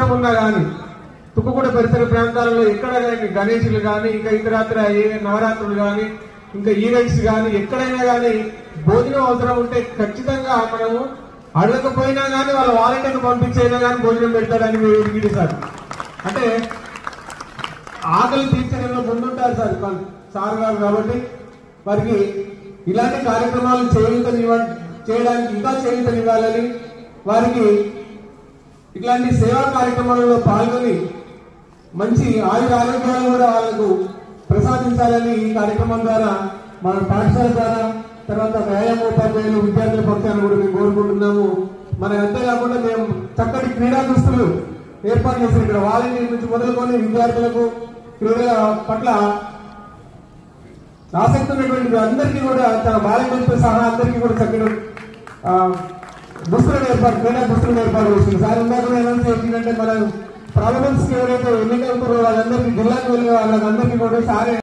అవసరం ఉన్నా కానీ తుక్కుగూడ పరిసర ప్రాంతాలలో ఎక్కడ కానీ గణేశులు కానీ ఇంకా ఇతరత్ర నవరాత్రులు కానీ ఇంకా ఈవెంట్స్ కానీ ఎక్కడైనా కానీ భోజనం అవసరం ఉంటే ఖచ్చితంగా మనము అడగకపోయినా కానీ వాళ్ళ వాలంటీర్ని పంపించైనా కానీ భోజనం పెడతాడని మీరు ఎదిగిడి సార్. అంటే ఆకలి తీర్చడంలో ముందుంటారు సార్ గారు. కాబట్టి వారికి ఇలాంటి కార్యక్రమాలు చేయడానికి ఇంకా చేయూతనివ్వాలని, వారికి ఇట్లాంటి సేవా కార్యక్రమాలలో పాల్గొని మంచి ఆరోగ్యాలు కూడా వాళ్ళకు ప్రసాదించాలని ఈ కార్యక్రమం ద్వారా మన పాఠశాల ద్వారా తర్వాత వ్యాయామోపాధ్యాయులు విద్యార్థుల పక్షాన్ని కూడా మేము కోరుకుంటున్నాము. మన అంతేకాకుండా మేము చక్కటి క్రీడా దుస్తులు ఏర్పాటు చేసిన ఇక్కడ వాలంటీర్ నుంచి మొదలుకొని విద్యార్థులకు క్రీడల పట్ల ఆసక్తి ఉన్నటువంటి అందరికీ కూడా తన వాలంటీర్తో సహా అందరికీ కూడా చక్కటి క్రీడా దుస్తులను ఏర్పాటు చేస్తుంది సార్. ఇందాక ఏంటంటే మన ప్రాబ్లమ్స్ ఎవరైతే ఎన్నికలు వాళ్ళందరికీ జిల్లాకు వెళ్ళే వాళ్ళందరికీ కూడా సారే